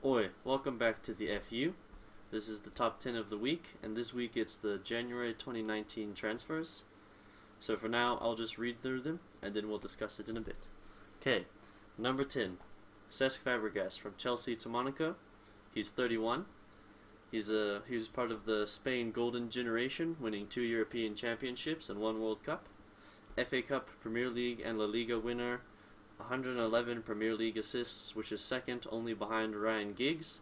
Oi, welcome back to the FU. This is the top 10 of the week, and this week it's the January 2019 transfers. So for now, I'll just read through them, and then we'll discuss it in a bit. Okay, number 10, Cesc Fabregas from Chelsea to Monaco. He's 31. He was part of the Spain Golden Generation, winning 2 European Championships and 1 World Cup. FA Cup, Premier League, and La Liga winner. 111 Premier League assists, which is second only behind Ryan Giggs.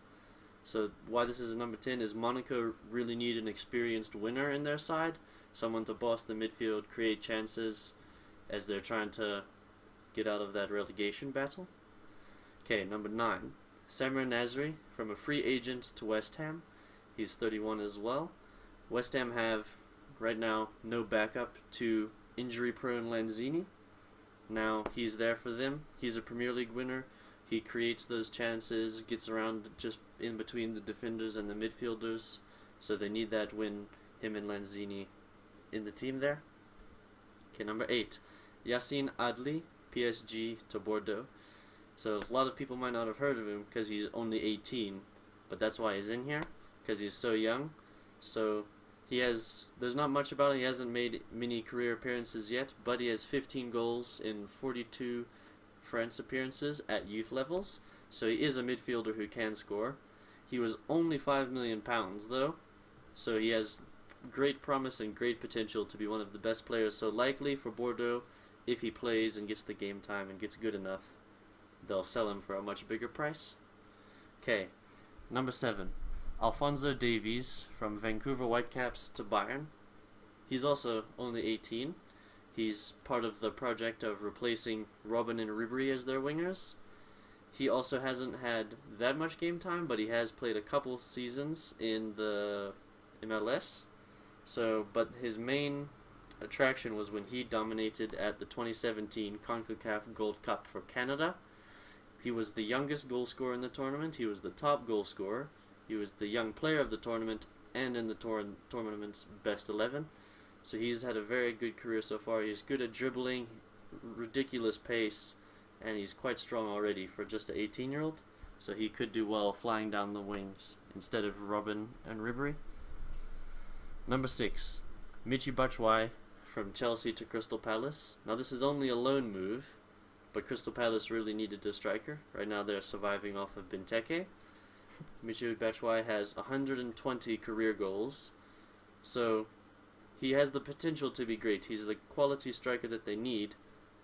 So why this is a number 10 is Monaco really need an experienced winner in their side, someone to boss the midfield, create chances as they're trying to get out of that relegation battle. Okay, number 9, Samir Nasri from a free agent to West Ham. He's 31 as well. West Ham have right now no backup to injury-prone Lanzini. Now he's there for them. He's a Premier League winner. He creates those chances, gets around just in between the defenders and the midfielders. So they need that win, him and Lanzini in the team there. Okay, number 8, Yacine Adli, PSG to Bordeaux. So a lot of people might not have heard of him because he's only 18, but that's why he's in here, because he's so young. So there's not much about him. He hasn't made many career appearances yet, but he has 15 goals in 42 France appearances at youth levels. So he is a midfielder who can score. He was only £5 million though, so he has great promise and great potential to be one of the best players. So likely for Bordeaux, if he plays and gets the game time and gets good enough, they'll sell him for a much bigger price. Okay, number 7. Alphonso Davies from Vancouver Whitecaps to Bayern. He's also only 18. He's part of the project of replacing Robben and Ribéry as their wingers. He also hasn't had that much game time, but he has played a couple seasons in the MLS. But his main attraction was when he dominated at the 2017 CONCACAF Gold Cup for Canada. He was the youngest goal scorer in the tournament. He was the top goal scorer. He was the young player of the tournament and in the tournament's best 11. So he's had a very good career so far. He's good at dribbling, ridiculous pace, and he's quite strong already for just an 18-year-old. So he could do well flying down the wings instead of Robben and Ribéry. Number 6, Michy Batshuayi from Chelsea to Crystal Palace. Now this is only a loan move, but Crystal Palace really needed a striker. Right now they're surviving off of Benteke. Michy Batshuayi has 120 career goals, so he has the potential to be great. He's the quality striker that they need,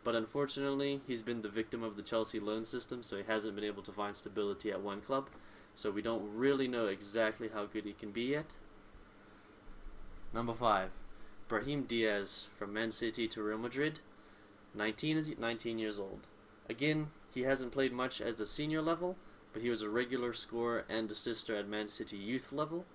but unfortunately he's been the victim of the Chelsea loan system, so he hasn't been able to find stability at one club, so we don't really know exactly how good he can be yet. Number 5, Brahim Diaz from Man City to Real Madrid, 19 years old. Again, he hasn't played much at the senior level, but he was a regular scorer and assister at Man City youth level,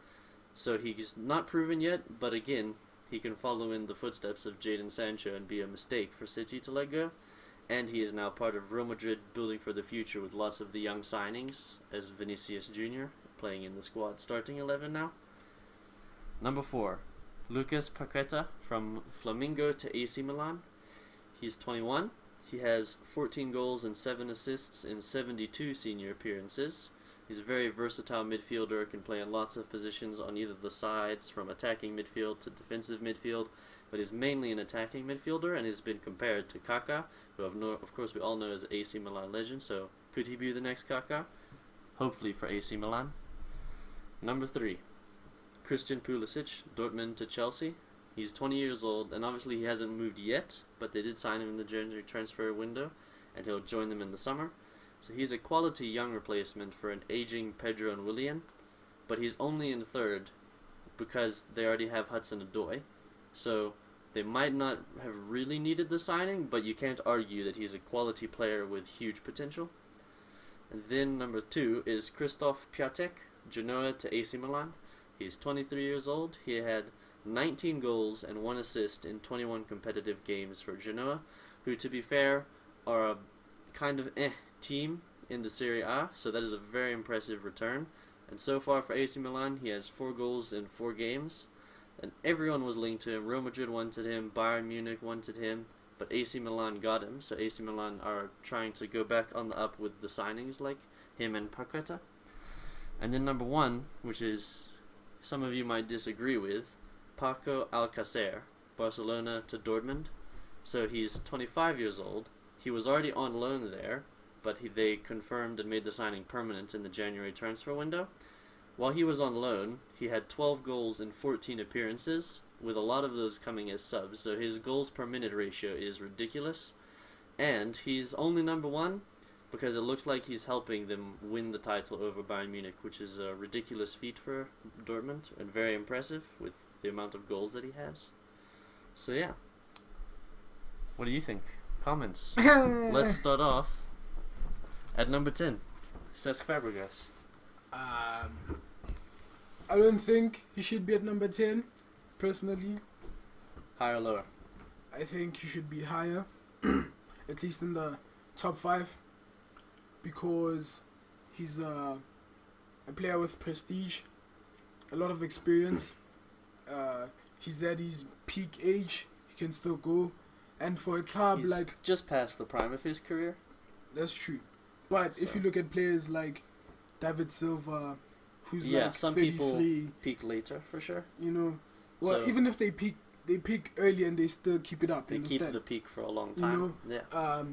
so he's not proven yet, but again, he can follow in the footsteps of Jadon Sancho and be a mistake for City to let go, and he is now part of Real Madrid building for the future with lots of the young signings, as Vinicius Jr. playing in the squad starting 11 now. Number 4, Lucas Paqueta from Flamengo to AC Milan. He's 21. He has 14 goals and 7 assists in 72 senior appearances. He's a very versatile midfielder, can play in lots of positions on either the sides, from attacking midfield to defensive midfield, but is mainly an attacking midfielder and has been compared to Kaká, who of course we all know is an AC Milan legend, so could he be the next Kaká? Hopefully for AC Milan. Number 3, Christian Pulisic, Dortmund to Chelsea. He's 20 years old, and obviously he hasn't moved yet, but they did sign him in the January transfer window, and he'll join them in the summer. So he's a quality young replacement for an aging Pedro and Willian, but he's only in third because they already have Hudson-Odoi. So they might not have really needed the signing, but you can't argue that he's a quality player with huge potential. And then number 2 is Christoph Piatek, Genoa to AC Milan. He's 23 years old. He had 19 goals and 1 assist in 21 competitive games for Genoa, who, to be fair, are a kind of team in the Serie A, so that is a very impressive return. And so far for AC Milan, he has 4 goals in 4 games, and everyone was linked to him. Real Madrid wanted him, Bayern Munich wanted him, but AC Milan got him, so AC Milan are trying to go back on the up with the signings like him and Paqueta. And then number 1, which is some of you might disagree with, Paco Alcacer, Barcelona to Dortmund. So he's 25 years old. He was already on loan there, but they confirmed and made the signing permanent in the January transfer window. While he was on loan, he had 12 goals in 14 appearances, with a lot of those coming as subs, so his goals per minute ratio is ridiculous. And he's only number 1 because it looks like he's helping them win the title over Bayern Munich, which is a ridiculous feat for Dortmund and very impressive with the amount of goals that he has. So yeah. What do you think? Comments. Let's start off at number 10, Cesc Fabregas. I don't think he should be at number 10, personally. Higher or lower? I think he should be higher, at least in the top 5, because he's a player with prestige, a lot of experience. He's at his peak age, he can still go. And for a club He's like... just past the prime of his career. That's true. But if you look at players like David Silva, who's like some 33, people peak later for sure. you know, well, So- even if they peak early and they still keep it up. They You keep understand? the peak for a long time.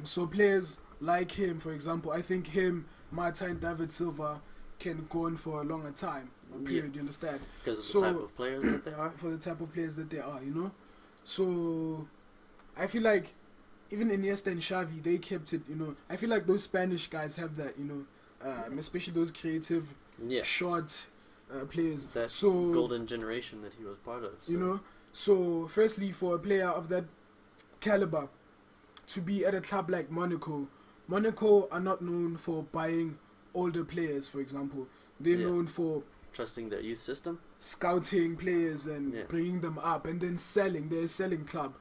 So players like him, for example, I think him, Marta, and David Silva can go on for a longer time, a period. You understand? Because of So- the type of players that they are. For the type of players that they are, you know. So I feel like even Iniesta and Xavi, they kept it. You know, I feel like those Spanish guys have that. You know, especially those creative, Yeah, short players. that So golden generation that he was part of. So. you know, so firstly, for a player of that caliber to be at a club like Monaco are not known for buying older players, for example. They're Yeah. known for Trusting their youth system. scouting players and Yeah. bringing them up and then selling. They're a selling club.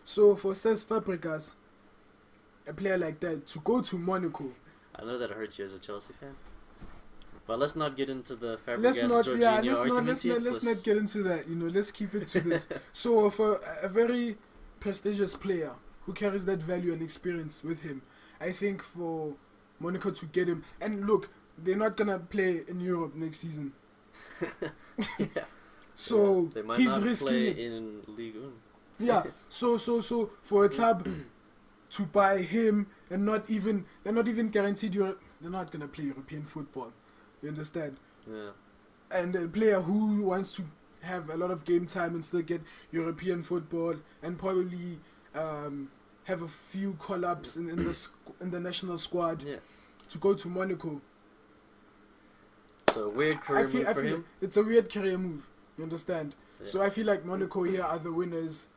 So for Cesc Fabregas, a player like that, to go to Monaco, I know that hurts you as a Chelsea fan. But let's not get into the let's Fabregas not, Jorginho yeah, argument let's yet. not get into that. You know, let's keep it to this. So for a very prestigious player who carries that value and experience with him, I think for Monaco to get him, and look, they're not gonna play in Europe next season, Yeah. so They might he's not risking play it. in Ligue 1. Yeah. So for a club to buy him and they're not even guaranteed they're not gonna play European football. You understand? Yeah. And a player who wants to have a lot of game time and still get European football and probably have a few call-ups in the national squad Yeah. to go to Monaco. So weird career move for him. It's a weird career move. You understand? Yeah. So I feel like Monaco here are the winners,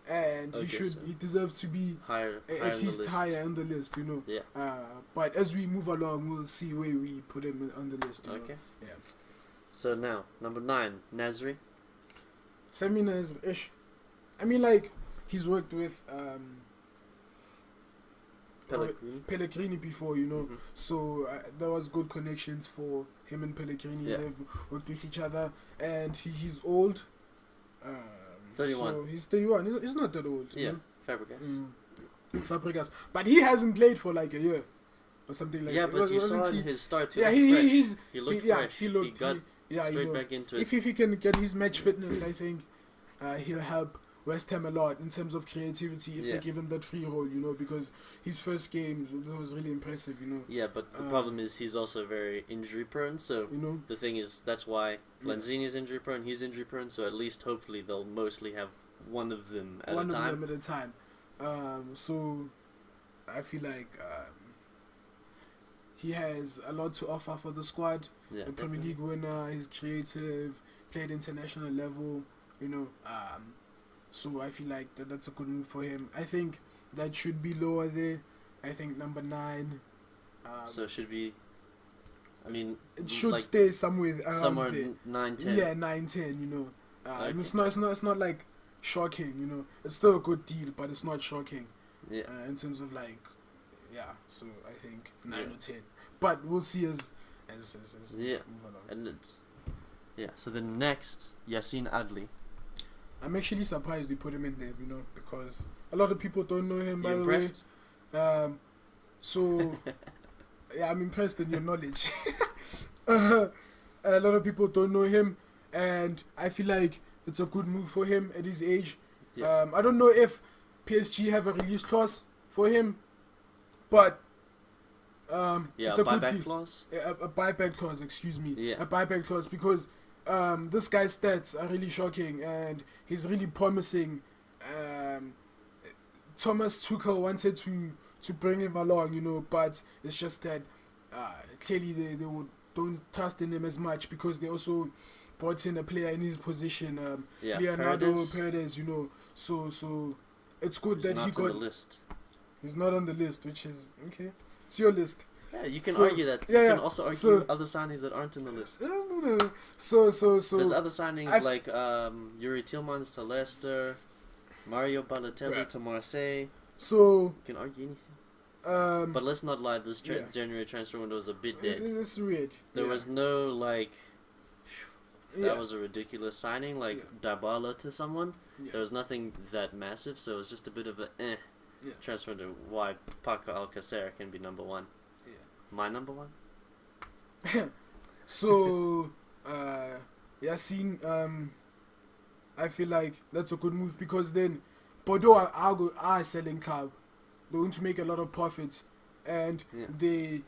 and Okay, he deserves to be higher at on the least list. higher on the list. You know. Yeah. But as we move along, we'll see where we put him on the list. You know? Okay. Yeah. So now number 9, Nasri. Samina is ish. I mean, like he's worked with Pellegrini before, you know. Mhm. So there was good connections for him and Pellegrini. Yeah. They've worked with each other, and he's old. 31. So he's 31. He's not that old. you Yeah. know? Fabregas. Fabregas, but he hasn't played for like a year or something like Yeah, that. but you saw Wasn't in he? his start. Yeah, He looked yeah, fresh. he looked. He got yeah, straight you know, back into it. if he can get his match fitness, I think he'll help West Ham a lot in terms of creativity if Yeah. they give him that free role, you know, because his first games it was really impressive, you know. Yeah, but the problem is he's also very injury prone. So You know, the thing is, that's why Yeah. Lanzini is injury prone. He's injury prone. So at least hopefully they'll mostly have one of them at one a time. of them at a time. So I feel like he has a lot to offer for the squad. Yeah, A Premier definitely. League winner, he's creative, played international level, you know. So I feel like that's a good move for him. I think that should be lower there. I think number 9. So it should be. I mean, it should like stay somewhere around somewhere there. 9, 10. Yeah, 9-10. You know, Okay. it's not like shocking. You know, it's still a good deal, but it's not shocking Yeah. in terms of like, yeah. So I think 9 Yeah. or 10. But we'll see as Yeah. we move along. And it's. Yeah. So the next, Yassine Adli. I'm actually surprised we put him in there, you know, because a lot of people don't know him, You by the impressed? way. So, yeah, I'm impressed in your knowledge. a lot of people don't know him, and I feel like it's a good move for him at his age. Yeah. I don't know if PSG have a release clause for him, but Yeah, it's a a good buyback deal. clause. A buyback clause, excuse me. Yeah. A buyback clause because this guy's stats are really shocking and he's really promising. Thomas Tuchel wanted to bring him along, but it's just that clearly they don't trust in him as much because they also brought in a player in his position, Yeah, Leonardo Paredes. Paredes, So it's good He's that not he on got. the list. He's not on the list, which is okay. It's your list. Yeah, you can So- argue that. yeah, you yeah, can also argue so- other signings that aren't in the list. No. So There's other signings I've- like Yuri Tillmans to Leicester, Mario Balotelli Right. to Marseille. so You can argue anything. But let's not lie, this yeah. January transfer window was a bit dead. it's weird. There yeah. was no, like, yeah. that was a ridiculous signing, like Dybala to someone. yeah. There was nothing that massive, so it was just a bit of a Yeah. transfer to why Paco Alcacer can be number one. Yeah. My number one? So Yassine, I feel like that's a good move because then Bordeaux are a selling club. They're going to make a lot of profit, and Yeah. they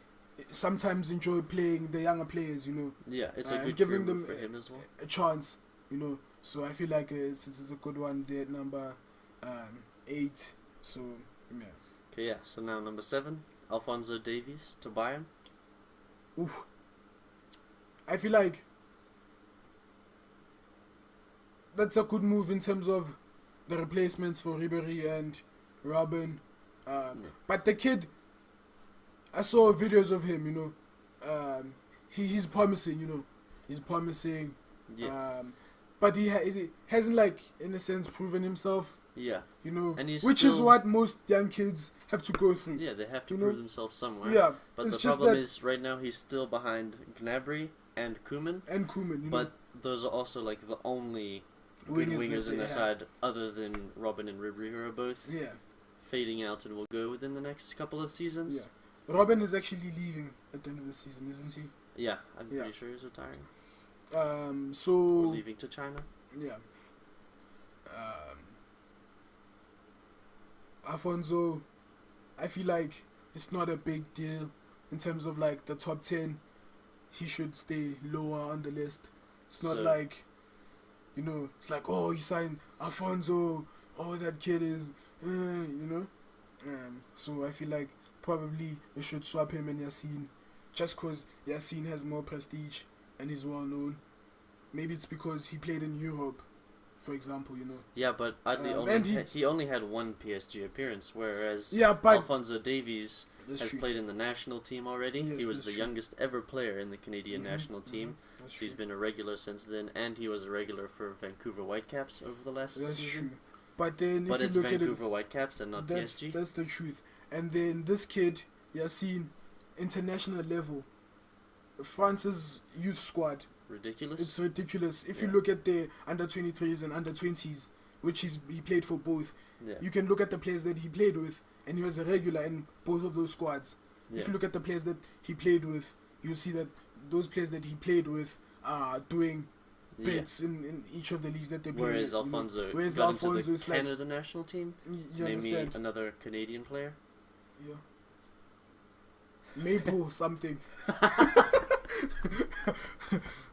sometimes enjoy playing the younger players. Yeah, it's a And good giving career move them for him as well. a chance. So I feel like it's a good one. They're at number 8. So yeah. Okay, yeah, so now number 7, Alphonso Davies to Bayern. Oof. I feel like that's a good move in terms of the replacements for Ribery and Robin. But the kid, I saw videos of him. He's promising. He's promising. Yeah, But he hasn't, like, in a sense, proven himself. yeah, and he's Which is still- what most young kids have to go through. yeah. They have to You know? prove themselves somewhere. Yeah, but it's the just problem that- is right now he's still behind Gnabry and Koeman. And Koeman, But those are also like the only good Wingers wingers that in they their have. side, other than Robin and Ribery, who are both yeah. fading out and will go within the next couple of seasons. Yeah. Robin is actually leaving at the end of the season, isn't he? Yeah, I'm Yeah. pretty sure he's retiring or So leaving to China. yeah. Alfonso, I feel like it's not a big deal in terms of like the top 10. He should stay lower on the list. It's not So- like, it's like, oh, he signed Alfonso. Oh, that kid is, So I feel like probably we should swap him and Yassine, just because Yassine has more prestige and he's well known. Maybe it's because he played in Europe, for example. Yeah, but Adli and he only had one PSG appearance, whereas Yeah, but Alphonso Davies that's has true. played in the national team already. Yes, He was that's the true. youngest ever player in the Canadian Mhm, national team. That's He's true. been a regular since then, and he was a regular for Vancouver Whitecaps over the last That's season. true. But then But if it's you look Vancouver Whitecaps and at not it, that's PSG. that's the truth. And then this kid, Yassine, international level, France's youth squad. Ridiculous. It's ridiculous. If you Yeah. look at the under 23s and under 20s, which he played for both, yeah. you can look at the players that he played with, and he was a regular in both of those squads. yeah. If you look at the players that he played with, you'll see that those players that he played with are doing Yeah. bits in each of the leagues that they play. Whereas with, Alfonso Whereas got Alfonso into the is like, Canada national team. you Name me understand? another Canadian player. Yeah. Maple something.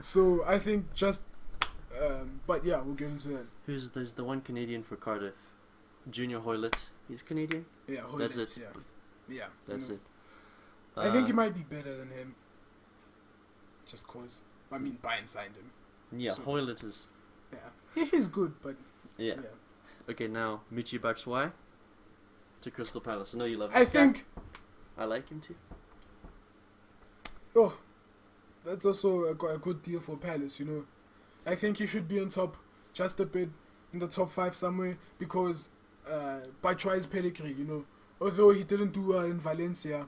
So I think just, but yeah, we'll get into that. There's the one Canadian for Cardiff, Junior Hoylett. He's Canadian. Yeah, That's Hoylett, it. Yeah, That's it. I think he might be better than him. Just cause, I mean, Bayern signed him. Yeah, so- Hoylett is. Yeah, he's good, but Yeah. yeah. Okay, now Michy Batshuayi to Crystal Palace. I know you love I this guy. think, I like him too. oh, that's also a good deal for Palace. I think he should be on top, just a bit in the top 5 somewhere, because Batshuayi's pedigree. Although he didn't do well in Valencia,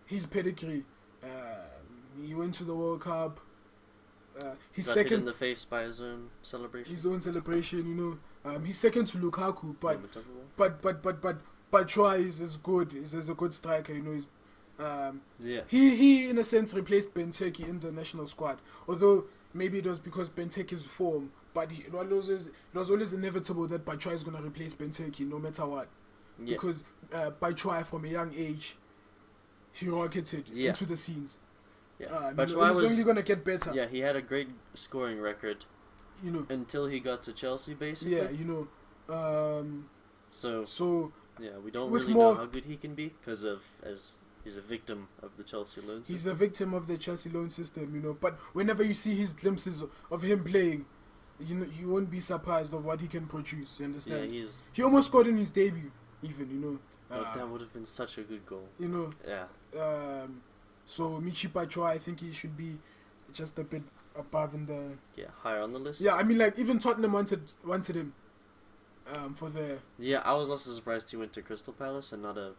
his pedigree. He went to the World Cup. His Got hit in second, the face by his own celebration. his own celebration. He's second to Lukaku, but Moment of war. Batshuayi is as good. Is as a good striker. He's Yeah. He in a sense replaced Benteke in the national squad. Although maybe it was because Benteke's form, but it was always inevitable that Batshuayi is gonna replace Benteke no matter what. Yeah. Because Batshuayi from a young age, he rocketed Yeah. into the scenes. Yeah. He's Batshuayi was only gonna get better. Yeah, he had a great scoring record You know. until he got to Chelsea, basically. Yeah, you know. So yeah, we don't with really more- know how good he can be because as he's a victim of the Chelsea loan system. He's a victim of the Chelsea loan system, you know. But whenever you see his glimpses of him playing, you know, you won't be surprised of what he can produce. You Yeah, understand? He almost scored in his debut, even, you know. that would have been such a good goal. You know. Yeah. So Michy Batshuayi, I think he should be just a bit above in the. Yeah, higher on the list. Yeah, I mean, like even Tottenham wanted him. For the. Yeah, I was also surprised he went to Crystal Palace and not a.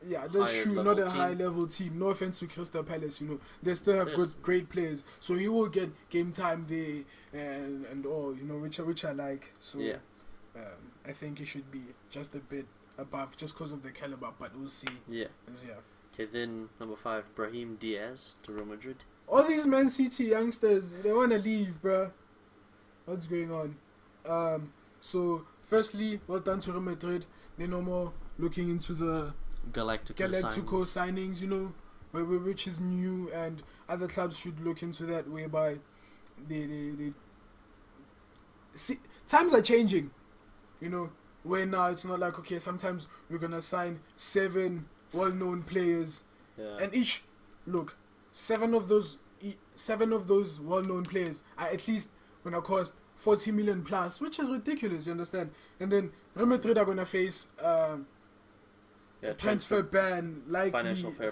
Yeah, that's higher true. level Not a team. high level team. No offense to Crystal Palace, you know, they still have Yes. great players. So he will get game time there and all, you know, which I like. So Yeah. I think he should be just a bit above, just because of the caliber. But we'll see. Yeah. Yeah. Okay, then number 5, Brahim Diaz to Real Madrid. All these Man City youngsters, they want to leave, bruh. What's going on? So firstly, well done to Real Madrid. They're no more looking into the Galactico signings, you know, which is new, and other clubs should look into that, whereby they see times are changing, you know, where now it's not like, okay, sometimes we're gonna sign 7 well-known players, Yeah. and each look 7 of those well-known players are at least gonna cost 40 million plus, which is ridiculous, you understand? And then Real Madrid are gonna face Yeah, transfer ban, like financial fair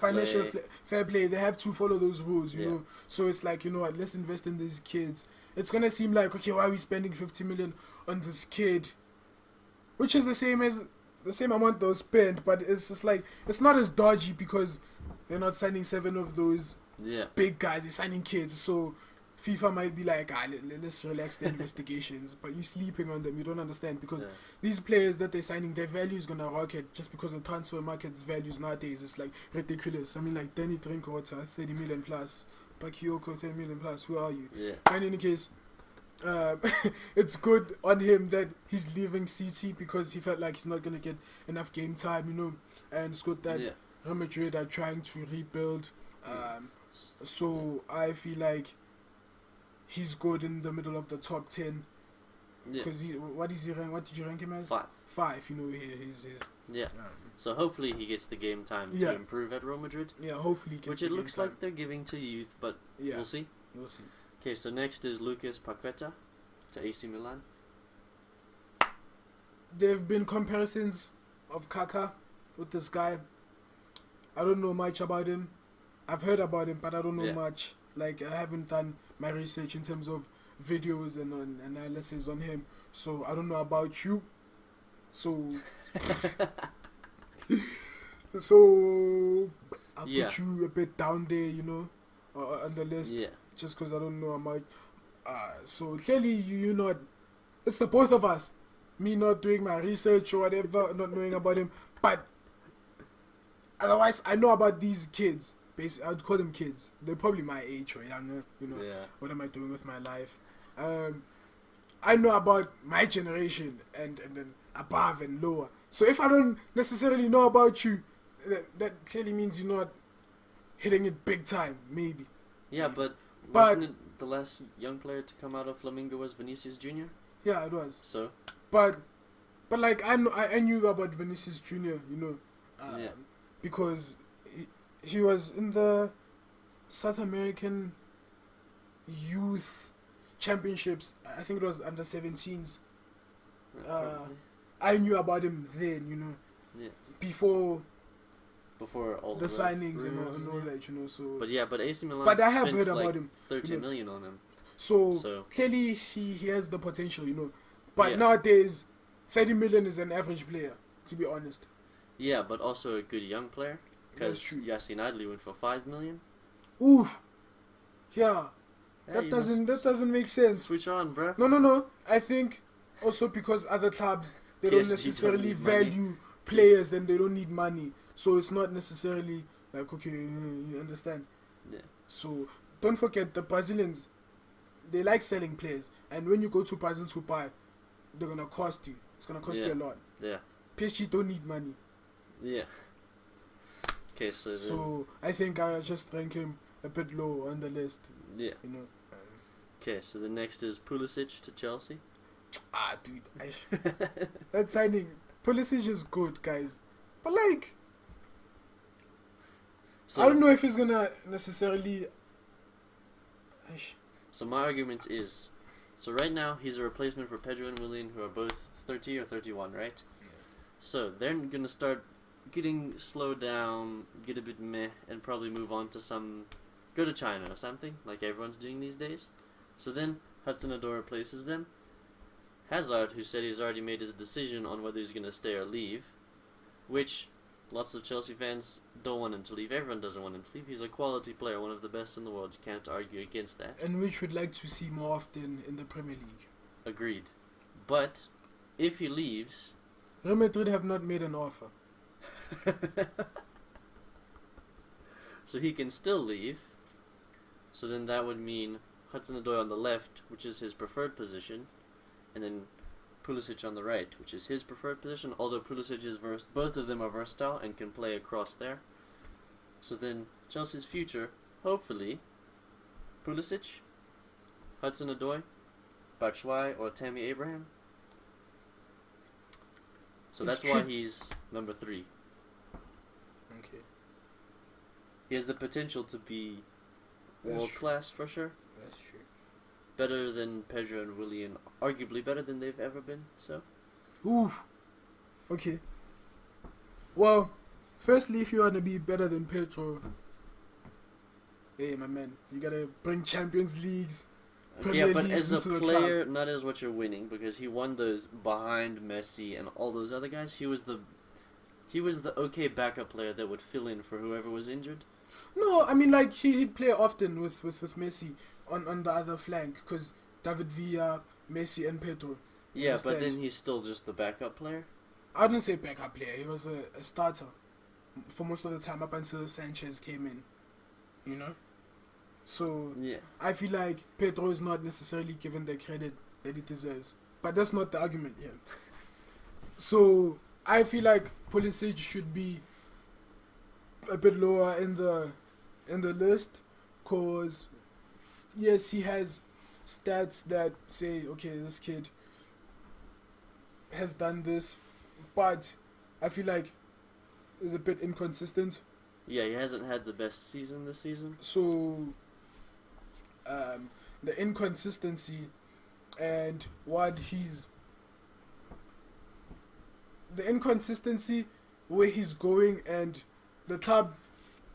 fair play. They have to follow those rules, you Yeah. know. So it's like, you know what, let's invest in these kids. It's gonna seem like, okay, why are we spending 50 million on this kid, which is the same amount they'll spend, but it's just like it's not as dodgy because they're not signing 7 of those Yeah. big guys. They're signing kids, so FIFA might be like, let's relax the investigations, but you're sleeping on them. You don't understand, because Yeah. these players that they're signing, their value is gonna rocket just because the transfer market's values nowadays is like ridiculous. I mean, like Danny Drinkwater, 30 million plus, Bakayoko, 30 million plus. Who are you? Yeah. And in any case, it's good on him that he's leaving City because he felt like he's not gonna get enough game time, you know. And it's good that Yeah. Real Madrid are trying to rebuild. So I feel like he's good in the middle of the top 10. Yeah. Because what is he rank? What did you rank him as? 5. 5. You know, he's Yeah. So hopefully he gets the game time Yeah. to improve at Real Madrid, yeah. Hopefully, he gets which the it game looks time. like they're giving to youth, but Yeah, we'll see. we'll see. Okay, so next is Lucas Paqueta to AC Milan. There have been comparisons of Kaká with this guy. I don't know much about him. I've heard about him, but I don't know Yeah. much. Like, I haven't done my research in terms of videos and analysis on him. So I don't know about you. So I'll Yeah. put you a bit down there, you know, on the list. Yeah. Just because I don't know much. So clearly you're not. It's the both of us. Me not doing my research or whatever, not knowing about him. But otherwise, I know about these kids. Basically, I'd call them kids. They're probably my age or younger. You know, Yeah. what am I doing with my life? I know about my generation and then above and lower. So if I don't necessarily know about you, that clearly means you're not hitting it big time. Maybe. Yeah, but But- wasn't it the last young player to come out of Flamengo was Vinicius Junior? Yeah, it was. So But like I knew about Vinicius Junior, you know, Yeah. because he was in the South American Youth Championships. I think it was under 17s. probably. I knew about him then, you know, Yeah. before Before all the signings and rumors all that, you know. So, But yeah, but AC Milan but I have spent heard like about him. 13 you know. million on him. So So clearly he has the potential, you know. But Yeah. nowadays, 30 million is an average player, to be honest. yeah, but also a good young player because That's true. Yassin Adli went for 5 million. Oof. Yeah. Yeah, That you doesn't must make sense. switch on, bro. No. I think also because other clubs they PSG don't don't necessarily need money. value players, then they don't need money. So it's not necessarily Like, okay, you understand? Yeah. So don't forget the Brazilians. They like selling players, and when you go to Brazil to buy, they're gonna cost you. It's gonna cost you a lot. Yeah. PSG don't need money. Yeah. Okay, so So I think I just rank him a bit low on the list. yeah. You know. Okay, so the next is Pulisic to Chelsea. Dude, that signing, Pulisic is good, guys, but like, So, I don't know if he's gonna necessarily. So my argument is, so right now he's a replacement for Pedro and Willian, who are both 30 or 31, right? Yeah. So they're gonna start getting slowed down, get a bit meh, and probably move on to go to China or something, like everyone's doing these days. So then Hudson-Odoi replaces them. Hazard, who said he's already made his decision on whether he's gonna stay or leave, which lots of Chelsea fans don't want him to leave. Everyone doesn't want him to leave. He's a quality player, one of the best in the world. You can't argue against that. And which we'd like to see more often in the Premier League. Agreed. But if he leaves, Real Madrid have not made an offer. so he can still leave. So then that would mean Hudson-Odoi on the left, which is his preferred position, and then Pulisic on the right, which is his preferred position, although Pulisic is both of them are versatile and can play across there. So then Chelsea's future, hopefully, Pulisic, Hudson-Odoi, Batshuayi, or Tammy Abraham. So It's that's why true. he's number 3. Okay. He has the potential to be That's world true. class for sure. That's true. Better than Pedro and Willian, arguably better than they've ever been. So Ooh. Okay. Well, firstly, if you want to be better than Pedro, hey, my man, you gotta bring Champions Leagues. Premier yeah, but Leagues as a into the player, not as what you're winning, because he won those behind Messi and all those other guys. He was the okay backup player that would fill in for whoever was injured. No, I mean, like, he'd play often with Messi on the other flank, because David Villa, Messi, and Pedro. Yeah, but Understand. then he's still just the backup player. I wouldn't say backup player. He was a starter for most of the time up until Sanchez came in. You know? So, Yeah, I feel like Pedro is not necessarily given the credit that he deserves. But that's not the argument here. So, I feel like Pulisic should be a bit lower in the list, because yes, he has stats that say, okay, this kid has done this, but I feel like is a bit inconsistent. yeah, he hasn't had the best season this season. So the inconsistency and the inconsistency where he's going, and the club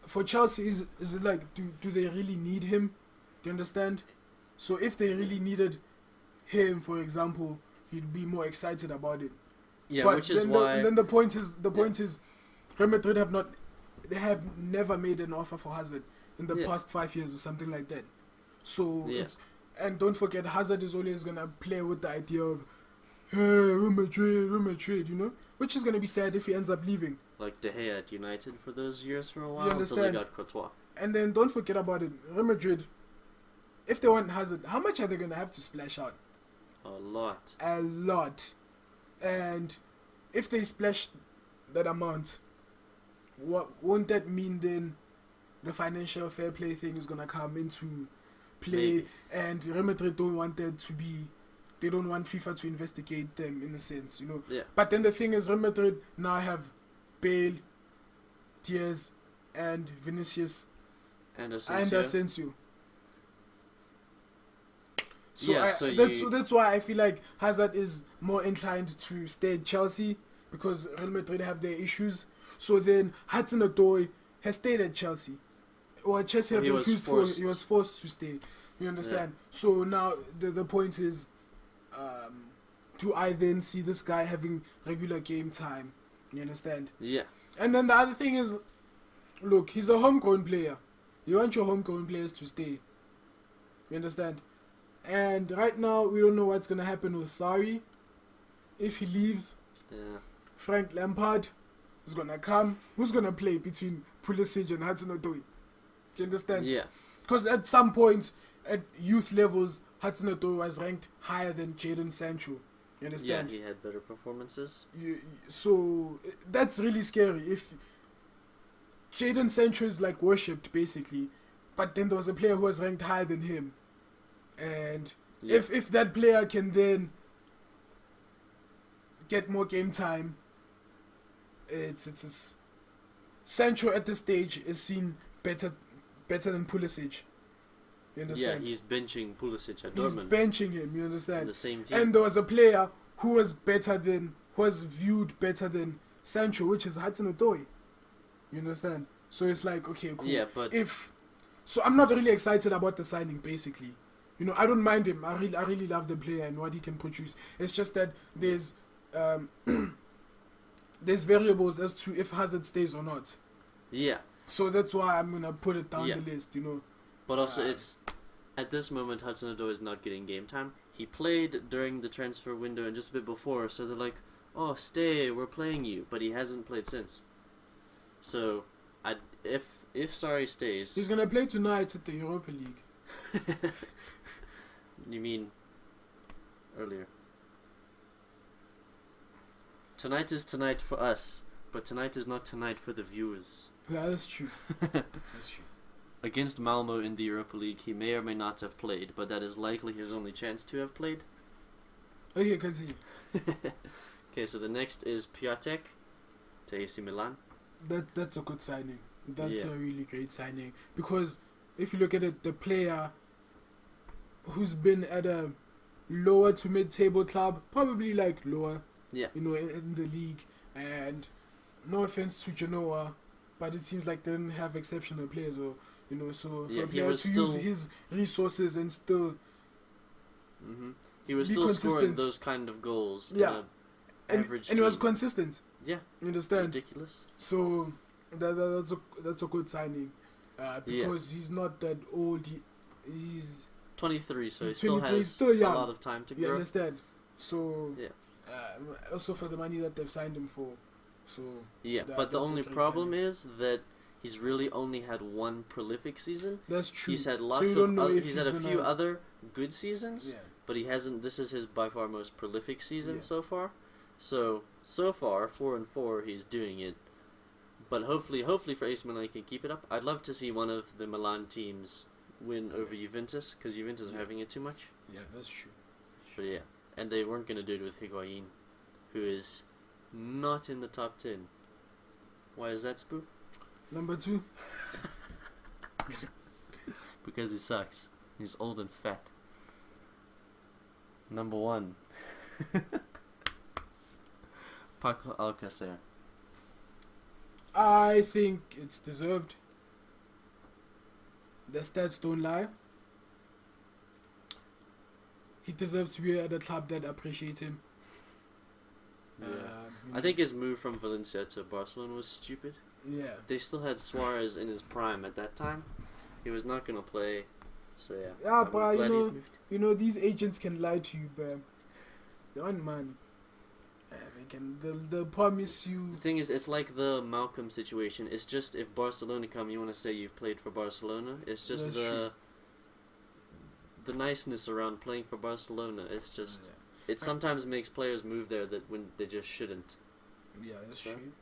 for Chelsea is it like, do they really need him? Do you understand? So if they really needed him, for example, you'd be more excited about it. Yeah, But which is then why. then the point is Real Madrid have never made an offer for Hazard in the Yeah. past 5 years or something like that. So Yeah. and don't forget, Hazard is always gonna play with the idea of, hey, Real Madrid, you know, which is gonna be sad if he ends up leaving. Like De Gea at United for those years for a while You until they understand? got Courtois. And then don't forget about it, Real Madrid, if they want Hazard, how much are they gonna have to splash out? A lot. A lot. And if they splash that amount, won't that mean then the financial fair play thing is gonna come into play? Maybe. And Real Madrid don't want that to be, they don't want FIFA to investigate them, in a sense, you know. Yeah. But then the thing is, Real Madrid now have Bale, Diaz, and Vinicius And Asensio. and Asensio. So, Yeah, so that's why I feel like Hazard is more inclined to stay at Chelsea, because Real Madrid have their issues. So then Hudson-Odoi has stayed at Chelsea, or Chelsea have He was refused forced. he was forced to stay. You understand? So now the point is, do I then see this guy having regular game time? You understand? Yeah. And then the other thing is, look, he's a homegrown player. You want your homegrown players to stay. You understand? And right now, we don't know what's going to happen with Sarri. If he leaves, Yeah. Frank Lampard who's gonna come, who's gonna play between Pulisic and Hudson-Odoi. Do you understand? Yeah. Because at some point, at youth levels, Hudson-Odoi was ranked higher than Jadon Sancho. You understand? Yeah, he had better performances. So that's really scary. If Jadon Sancho is like worshipped basically, but then there was a player who was ranked higher than him, and if that player can then get more game time, it's Sancho at this stage is seen better than Pulisic. You understand? Yeah, he's benching Pulisic at He's Dortmund. benching him. You understand? In the same team. And there was a player who was viewed better than Sancho, which is Hudson-Odoi. You understand? So it's like, okay, cool. Yeah, but So I'm not really excited about the signing, basically. You know, I don't mind him. I really love the player and what he can produce. It's just that there's there's variables as to if Hazard stays or not. yeah, So that's why I'm gonna put it down the list. You know. but also it's at this moment Hudson-Odoi is not getting game time. He played during the transfer window and just a bit before, so they're like, "Oh, stay, we're playing you," but he hasn't played since. So, if Sarri stays, He's gonna play tonight at the Europa League. you mean earlier? Tonight is tonight for us, but tonight is not tonight for the viewers. Yeah, that's true. That's true. Against Malmo in the Europa League, he may or may not have played, but that is likely his only chance to have played. Okay, continue. Okay, so the next is Piatek to AC Milan. That's a good signing. That's Yeah. a really great signing, because if you look at it, the player who's been at a lower to mid-table club, probably like lower, Yeah. you know, in the league, and no offense to Genoa, but it seems like they didn't have exceptional players, or you know, so for Yeah, a he player was to still- use his resources and still He was Be still scoring consistent. those kind of goals. in Yeah. a and average it was team. consistent. Yeah. You understand? Ridiculous. So that's a good signing, because he's not that old. He's 23, so he He's still 23, has still young. a lot of time to you grow. understand. So Yeah. also for the money that they've signed him for. So Yeah, That- but the that's a only great problem signing. is that he's really only had one prolific season. that's true. He's had So lots you don't know of if he's had a gonna- few other good seasons, Yeah. but he hasn't. This is his by far most prolific season Yeah. so far. So far 4-4, he's doing it. But hopefully for AC Milan, he can keep it up. I'd love to see one of the Milan teams win over Juventus, because Juventus are Yeah. having it too much. Yeah, that's true. But yeah, and they weren't gonna do it with Higuain, who is not in the top 10. Why is that, Spoo? Number 2. Because he sucks. He's old and fat. Number 1. Paco Alcacer. I think it's deserved. The stats don't lie. He deserves to be at a club that appreciates him. Yeah. You I think his move from Valencia to Barcelona was stupid. Yeah. They still had Suarez in his prime at that time. He was not gonna play, so yeah. Yeah, I'm but glad he's moved. you know, these agents can lie to you, but they want money. They can. They'll promise you. The thing is, it's like the Malcolm situation. It's just if Barcelona come, you want to say you've played for Barcelona. It's just That's the niceness around playing for Barcelona. It's just it sometimes makes players move there that when they just shouldn't. Yeah, that's So? true.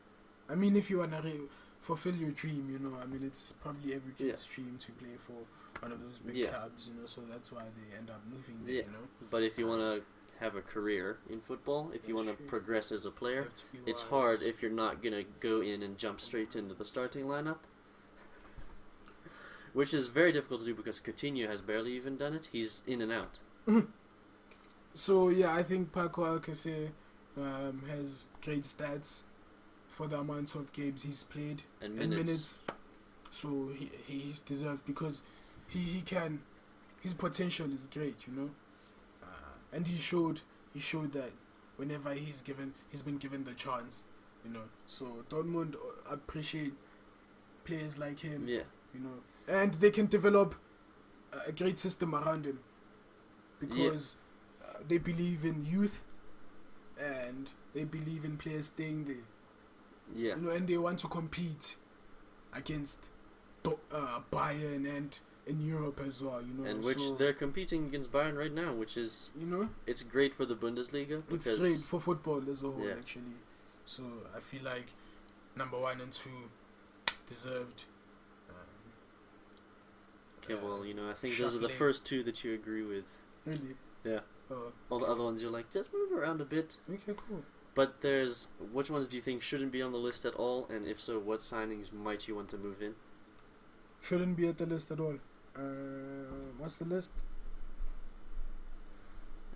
I mean, if you wanna fulfill your dream, you know, I mean, it's probably every kid's dream to play for one of those big clubs, you know. So that's why they end up moving there, Yeah. you know. But if you want to have a career in football, if you That's want to true. progress as a You player, have to be it's wise. hard if you're not gonna go in and jump straight into the starting lineup. Which is very difficult to do because Coutinho has barely even done it. He's in and out. So yeah, I think Paco Alcacer has great stats for the amount of games he's played And and minutes. minutes. So he's deserved, because he can, his potential is great, you know. And he showed that whenever he's been given the chance, you know. So Dortmund appreciate players like him, Yeah. you know, and they can develop a great system around him, because they believe in youth and they believe in players staying there. Yeah. You know, and they want to compete against Bayern and in Europe as well. You know, And which so, they're competing against Bayern right now, which is, you know, it's great for the Bundesliga. it's because- great for football as a whole, Yeah. actually. So I feel like number 1 and 2 deserved. Okay, well, you know, I think those are the shuffling. first two that you agree with. Really? Yeah. Oh, All the other ones you're like, just move around a bit. okay, cool. But there's, which ones do you think shouldn't be on the list at all? And if so, what signings might you want to move in? Shouldn't be at the list at all. What's the list?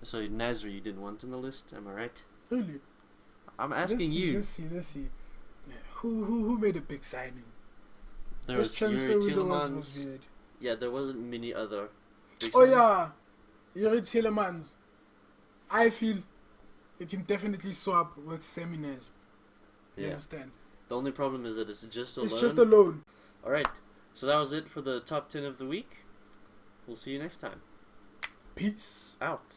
So Nasri you didn't want on the list, am I right? Really? I'm asking you. Let's see. Yeah. Who made a big signing? There Which was transfer Yuri window was Tielemans. weird? Yeah, there wasn't many other big Oh signings. yeah, Yuri Tielemans. I feel you can definitely swap with Seminez. You Yeah. understand? The only problem is that it's just a It's loan. just a loan. Alright, so that was it for the top 10 of the week. We'll see you next time. Peace. Out.